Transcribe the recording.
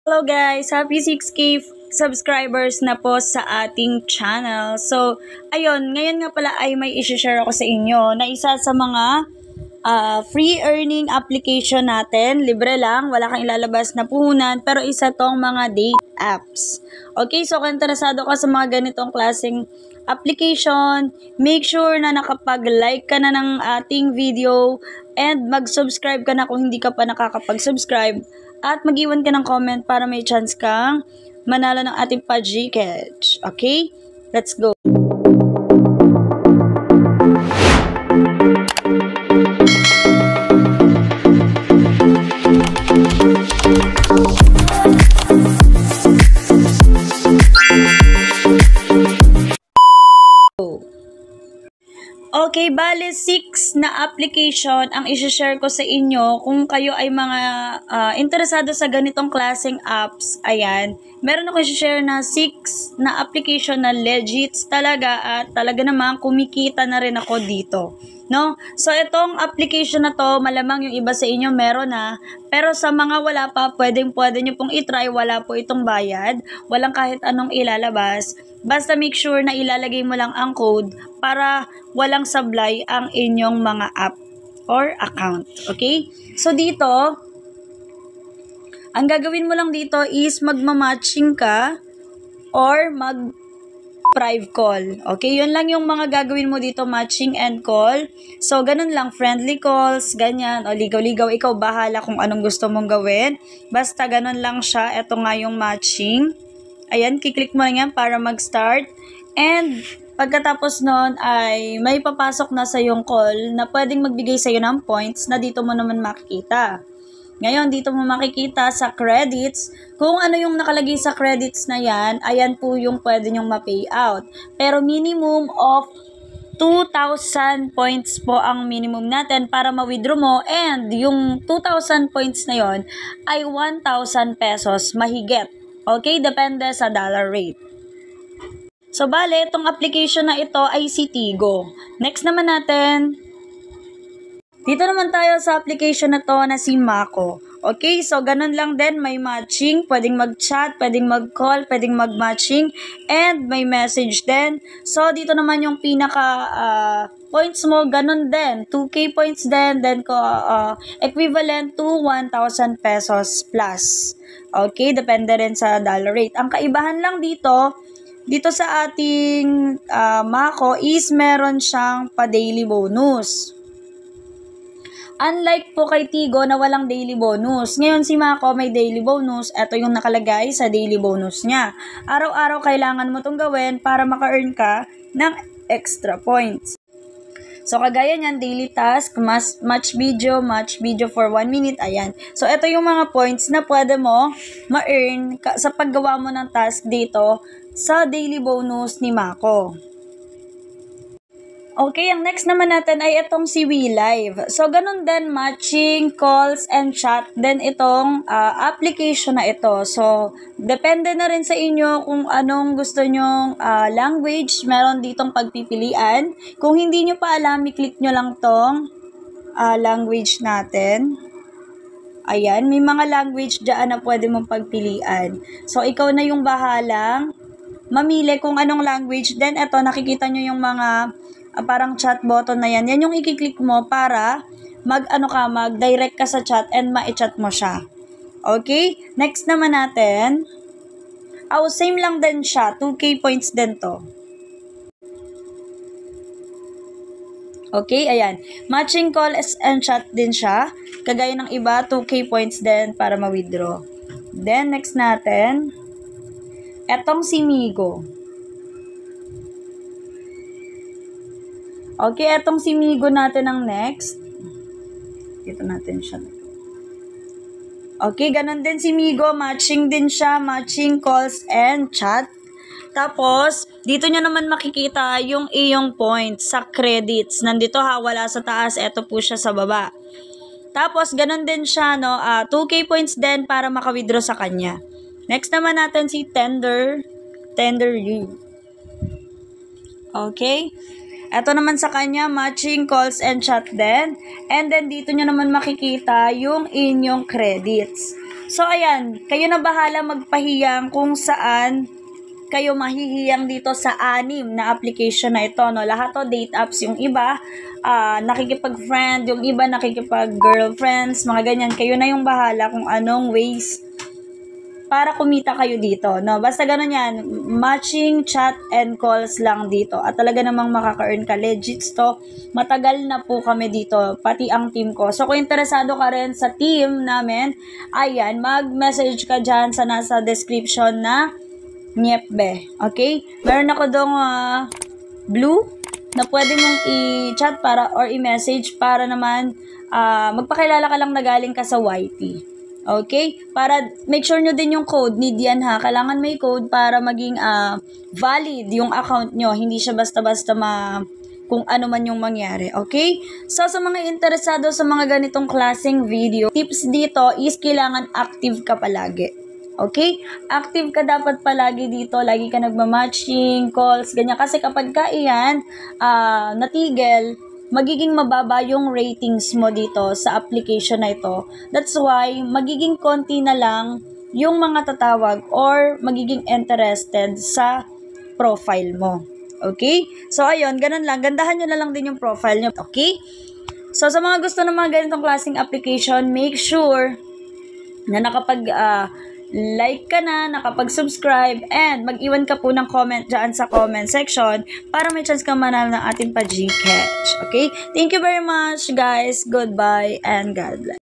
Hello guys! Happy 6K subscribers na po sa ating channel. So, ayun, ngayon nga pala ay may isi-share ako sa inyo na isa sa mga free earning application natin. Libre lang, wala kang ilalabas na puhunan, pero isa tong mga date apps. Okay, so kung interesado ka sa mga ganitong klaseng application, make sure na nakapag-like ka na ng ating video and mag-subscribe ka na kung hindi ka pa nakakapag-subscribe. At mag-iwan ka ng comment para may chance kang manalo ng ating pa-GCash. Okay? Let's go! Okay, bale 6 na application ang i-share ko sa inyo kung kayo ay mga interesado sa ganitong klaseng apps. Ayan, meron ako i-share na 6 na application na legit talaga at talaga namang kumikita na rin ako dito. No? So, itong application na to, malamang yung iba sa inyo meron na, pero sa mga wala pa, pwede nyo pong itry, wala po itong bayad, walang kahit anong ilalabas. Basta make sure na ilalagay mo lang ang code para walang sablay ang inyong mga app or account. Okay? So, dito, ang gagawin mo lang dito is magmamatching ka or mag-prive call. Okay? Yun lang yung mga gagawin mo dito, matching and call. So, ganun lang, friendly calls, ganyan, o ligaw-ligaw, ikaw bahala kung anong gusto mong gawin. Basta ganun lang siya. Ito nga yung matching. Ayan, kiklik mo lang yan para mag-start. And, pagkatapos nun ay may papasok na sa yung call na pwedeng magbigay sa'yo ng points na dito mo naman makikita. Ngayon, dito mo makikita sa credits, kung ano yung nakalagay sa credits na yan, ayan po yung pwede nyong ma-pay out. Pero minimum of 2,000 points po ang minimum natin para ma-withdraw mo, and yung 2,000 points na yon ay 1,000 pesos mahigit. Okay, depende sa dollar rate. So, bale, itong application na ito ay si Tigo. Next naman natin, dito naman tayo sa application na to na si Mako. Okay, so ganun lang din, may matching, pwedeng mag-chat, pwedeng mag-call, pwedeng mag-matching, and may message din. So, dito naman yung pinaka points mo, ganun din, 2K points din, then equivalent to 1,000 pesos plus. Okay, depende rin sa dollar rate. Ang kaibahan lang dito sa ating Mako is meron siyang pa-daily bonus. Unlike po kay Tigo na walang daily bonus. Ngayon si Mako may daily bonus. Ito yung nakalagay sa daily bonus niya. Araw-araw kailangan mo itong gawin para maka-earn ka ng extra points. So, kagaya niyan, daily task, match video for 1 minute, ayan. So, ito yung mga points na pwede mo ma-earn sa paggawa mo ng task dito sa daily bonus ni Mako. Okay, ang next naman natin ay itong si WeLive. So, ganun din, matching, calls, and chat, then itong application na ito. So, depende na rin sa inyo kung anong gusto nyong language. Meron ditong pagpipilian. Kung hindi nyo pa alam, i-click nyo lang tong language natin. Ayan, may mga language dyan na pwede mong pagpilian. So, ikaw na yung bahalang mamili kung anong language. Then, ito, nakikita nyo yung mga parang chat button na yan. Yan yung i-click mo para mag-direct ka sa chat and ma-chat mo siya. Okay? Next naman natin. Same lang din siya. 2K points din to. Okay, ayan. Matching call and chat din siya. Kagaya ng iba, 2K points din para ma-withdraw. Then, next natin, etong si Migo. Okay, etong si Migo natin ang next. Dito natin siya. Okay, ganun din si Migo. Matching din siya. Matching calls and chat. Tapos, dito nyo naman makikita yung iyong points sa credits. Nandito wala sa taas. Ito po siya sa baba. Tapos, ganun din siya, no? 2K points din para maka-withdraw sa kanya. Next naman natin si Tender You. Okay? Ito naman sa kanya, matching calls and chat din. And then, dito nyo naman makikita yung inyong credits. So, ayan, kayo na bahala magpahiyang kung saan kayo mahihiyang dito sa 6 na application na ito, no? Lahat to date apps, yung iba, nakikipag-friend, yung iba nakikipag-girlfriends, mga ganyan. Kayo na yung bahala kung anong ways para kumita kayo dito, no? Basta ganun yan, matching, chat, and calls lang dito. At talaga namang makaka-earn ka. Legit to. Matagal na po kami dito, pati ang team ko. So, kung interesado ka rin sa team namin, ayan, mag-message ka dyan sa nasa description na Nyepbe. Okay? Meron ako dong blue na pwede mong i-chat para or i-message para naman magpakilala ka lang na galing ka sa YT. Okay? Para make sure nyo din yung code. Need yan ha. Kailangan may code para maging valid yung account nyo. Hindi siya basta-basta kung ano man yung mangyari. Okay? So, sa mga interesado sa mga ganitong klaseng video, tips dito is kailangan active ka palagi. Okay? Active ka dapat palagi dito. Lagi ka nagmamatching, calls, ganyan. Kasi kapag ka iyan, natigil, magiging mababa yung ratings mo dito sa application na ito. That's why, magiging konti na lang yung mga tatawag or magiging interested sa profile mo. Okay? So, ayun, ganun lang. Gandahan nyo na lang din yung profile nyo. Okay? So, sa mga gusto ng mga ganitong klaseng application, make sure na nakapag-like ka na, nakapag-subscribe, and mag-iwan ka po ng comment dyan sa comment section para may chance ka manalo ng ating pa-Gcash. Okay? Thank you very much, guys. Goodbye, and God bless.